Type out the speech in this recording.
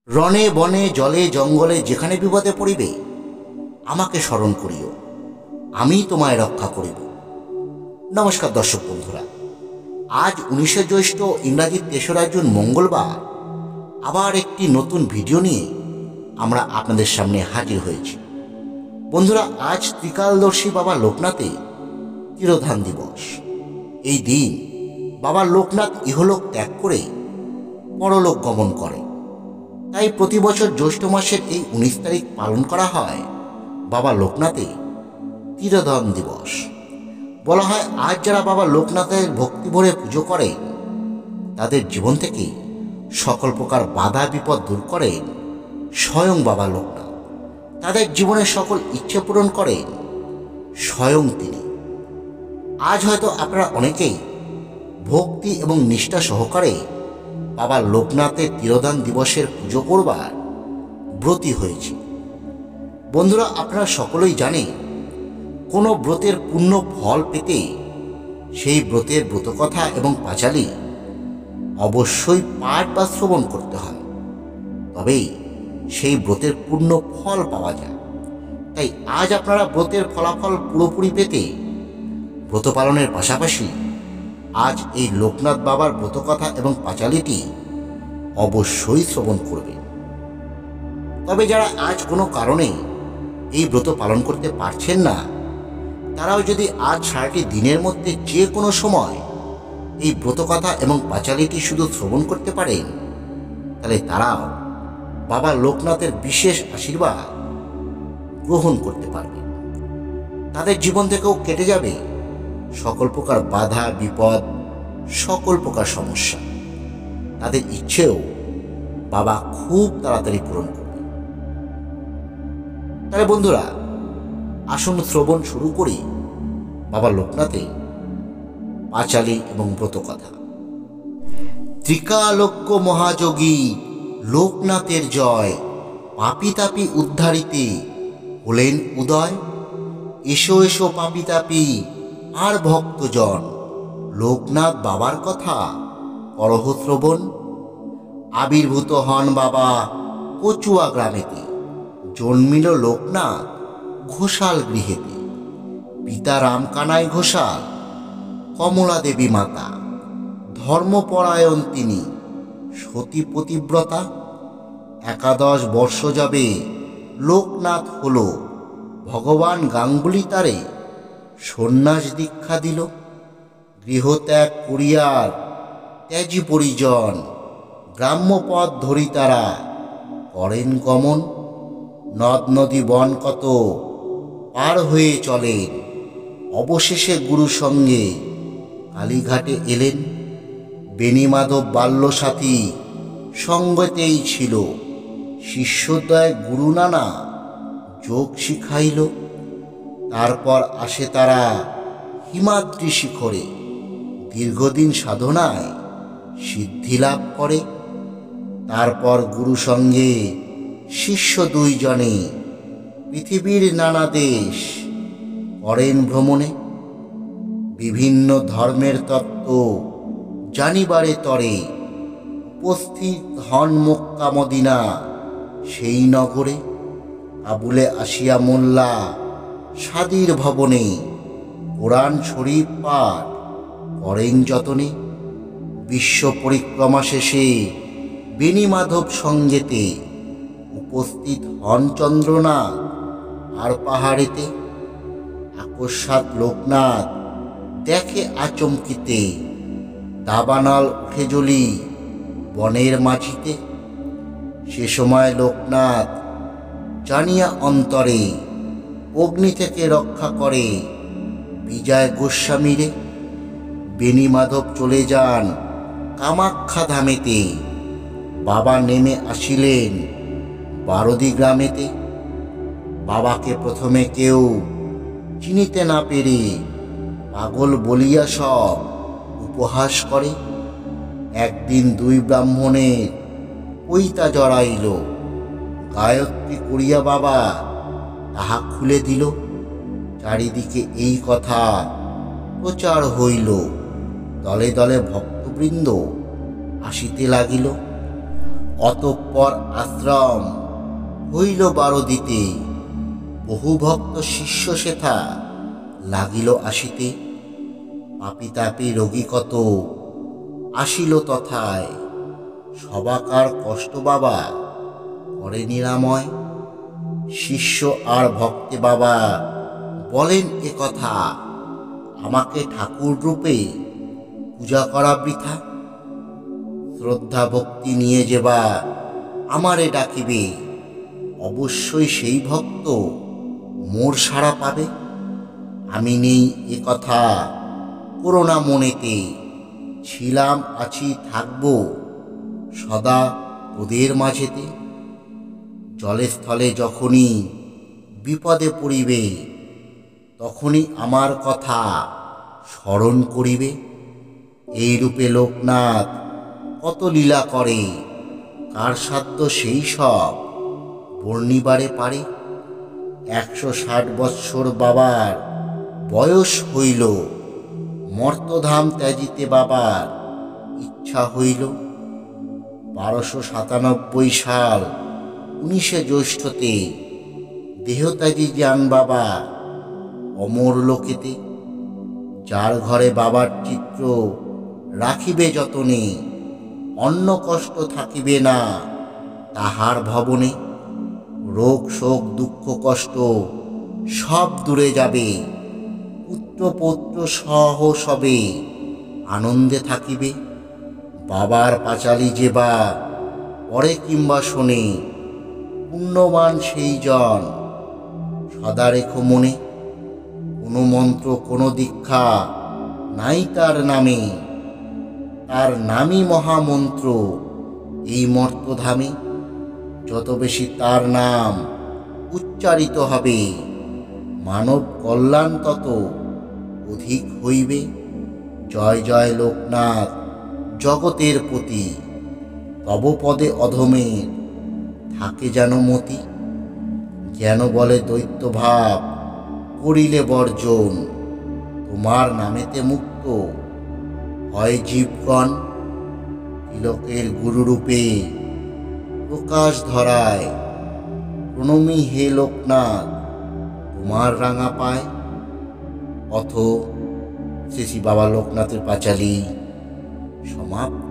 রণে বনে জলে জঙ্গলে যেখানে বিপদে পড়িবে আমাকে স্মরণ করিও, আমি তোমায় রক্ষা করিব। নমস্কার দর্শক বন্ধুরা, আজ 19শে জ্যৈষ্ঠ ইংরাজি 3রা জুন মঙ্গলবার আবার একটি নতুন ভিডিও নিয়ে আমরা আপনাদের সামনে হাজির হয়েছি। বন্ধুরা, আজ ত্রিকালদর্শী বাবা লোকনাথের তিরোধান দিবস। এই দিন বাবা লোকনাথ ইহলোক ত্যাগ করে পরলোক গমন করে। তাই প্রতি বছর জ্যৈষ্ঠ মাসের এই 19 তারিখ পালন করা হয় বাবা লোকনাথের তিরোধান দিবস। বলা হয়, আজ যারা বাবা লোকনাথের ভক্তি ভরে পুজো করেন তাদের জীবন থেকে সকল প্রকার বাধা বিপদ দূর করেন স্বয়ং বাবা লোকনাথ। তাদের জীবনের সকল ইচ্ছে পূরণ করেন স্বয়ং তিনি। আজ হয়তো আপনারা অনেকেই ভক্তি এবং নিষ্ঠা সহকারে বাবা লোকনাথের তিরোধান দিবসের পুজো করবার ব্রতী হয়েছে। বন্ধুরা, আপনারা সকলেই জানেন, কোনো ব্রতের পূর্ণ ফল পেতে সেই ব্রতের ব্রতকথা এবং পাঁচালী অবশ্যই পাঠ বা শ্রবণ করতে হয়, তবেই সেই ব্রতের পূর্ণ ফল পাওয়া যায়। তাই আজ আপনারা ব্রতের ফলাফল পুরোপুরি পেতে ব্রত পালনের পাশাপাশি আজ এই লোকনাথ বাবার ব্রতকথা এবং পাঁচালীটি অবশ্যই শ্রবণ করবেন। তবে যারা আজ কোনো কারণে এই ব্রত পালন করতে পারছেন না, তারাও যদি আজ সারাটি দিনের মধ্যে যে কোনো সময় এই ব্রতকথা এবং পাঁচালীটি শুধু শ্রবণ করতে পারেন, তাহলে তারাও বাবা লোকনাথের বিশেষ আশীর্বাদ গ্রহণ করতে পারবে। তাদের জীবন থেকেও কেটে যাবে সকল প্রকার বাধা বিপদ, সকল প্রকার সমস্যা। তাদের ইচ্ছেও বাবা খুব তাড়াতাড়ি পূরণ করবে। তাহলে বন্ধুরা, আসুন শ্রবণ শুরু করি বাবা লোকনাথের পাঁচালী এবং ব্রতকথা। ত্রিকালজ্ঞ মহাযোগী লোকনাথের জয়, পাপী তাপী উদ্ধারিতে হলেন উদয়। এসো এসো পাপী তাপী আর ভক্তজন, লোকনাথ বাবার কথা করহ শ্রবণ। আবির্ভূত হন বাবা কচুয়া গ্রামেতে, জন্মিল লোকনাথ ঘোষাল গৃহেতে। পিতা রামকানাই ঘোষাল, কমলা দেবী মাতা, ধর্মপরায়ণ তিনি, সতী পতিব্রতা। 11 বর্ষ যাবে লোকনাথ হল, ভগবান গাঙ্গুলি তারে সন্ন্যাস দীক্ষা দিল। গৃহত্যাগ করিয়ার ত্যাজি পরিজন, গ্রাম্য পথ ধরি তারা করেন গমন। নদ নদী বন কত পার হয়ে চলেন, অবশেষে গুরু সঙ্গে কালীঘাটে এলেন। বেণীমাধব বাল্যসাথী সঙ্গতেই ছিল, শিষ্যদ্বয় গুরু নানা যোগ শিখাইল। তারপর আসে তারা হিমাদ্রি শিখরে, দীর্ঘদিন সাধনায় সিদ্ধি লাভ করে। তারপর গুরু সঙ্গে শিষ্য 2 জনে পৃথিবীর নানা দেশ করেন ভ্রমণে। বিভিন্ন ধর্মের তত্ত্ব জানিবারে তরে, উপস্থিত হন মক্কা মদিনা সেই নগরে। আবুলে আসিয়া মোল্লা সাদির ভবনে, কোরআন শরীফ পাঠ করেন যতনে। বিশ্ব পরিক্রমা শেষে বেণীমাধব সঙ্গেতে, উপস্থিত হন চন্দ্রনাথ আর পাহাড়েতে। আকস্মাৎ লোকনাথ দেখে আচমকিতে, দাবানল উঠে জ্বলি বনের মাঝিতে। সে সময় লোকনাথ জানিয়া অন্তরে, অগ্নি থেকে রক্ষা করে বিজয় গোস্বামীরে। বেণীমাধব চলে যান কামাখ্যা ধামেতে, বাবা নেমে আসিলেন বারদি গ্রামেতে। বাবাকে প্রথমে কেউ চিনিতে না পেরে, পাগল বলিয়া সব উপহাস করে। একদিন 2 ব্রাহ্মণের পৈতা জড়াইল, গায়ত্রী করিয়া বাবা তাহা খুলে দিল। চারিদিকে এই কথা প্রচার হইল, দলে দলে ভক্তবৃন্দ আসিতে লাগিল। অতঃপর আশ্রম হইল 12 দিতে, বহু ভক্ত শিষ্য সেথা লাগিল আসিতে। পাপী তাপী রোগী কত আসিল তথায়, সবাকার কষ্ট বাবা করে নিরাময়। শিষ্য আর ভক্তে বাবা বলেন এ কথা, আমাকে ঠাকুর রূপে পূজা করা বৃথা। শ্রদ্ধা ভক্তি নিয়ে যেবা আমারে ডাকিবে, অবশ্যই সেই ভক্ত মোর সাড়া পাবে। আমি নেই এ কথা করোনা মনেতে, ছিলাম আছি থাকব সদা তোদের মাঝেতে। জলে স্থলে যখনই বিপদে পড়িবে, তখনই আমার কথা স্মরণ করিবে। এই রূপে লোকনাথ কত লীলা করে, কার সাধ্য সেই সব বর্ণিবারে পারে। 160 বৎসর বাবার বয়স হইল, মর্তধাম ত্যাজিতে বাবার ইচ্ছা হইল। 1297 সাল 19 জ্যৈষ্ঠতে দেহত্যাগী যান বাবা অমর লোকেতে। যার ঘরে বাবার চিত্র রাখিবে যতনে, অন্ন কষ্ট থাকিবে না তাহার ভবনে। রোগ শোক দুঃখ কষ্ট সব দূরে যাবে, পুত্র পৌত্র সহ সবে আনন্দে থাকিবে। বাবার পাঁচালী যে বা পড়ে কিংবা শোনে, পুণ্যবান সেই জন সদা রেখো মনে। কোনো মন্ত্র কোনো দীক্ষা নাই তার নামে, তার নামই মহামন্ত্র এই মর্তধামে। যত বেশি তার নাম উচ্চারিত হবে, মানব কল্যাণ তত অধিক হইবে। জয় জয় লোকনাথ জগতের পতি, তব পদে অধমের থাকে যেন মতি। যেন বলে দৈত্য ভাব করিলে বর্জন, তোমার নামেতে মুক্ত হয় জীবগণ। তিলকের গুরুরূপে প্রকাশ ধরায়, প্রণমী হে লোকনাথ তোমার রাঙা পায়। অথ শ্রী শ্রী বাবা লোকনাথের পাঁচালী সমাপ্ত।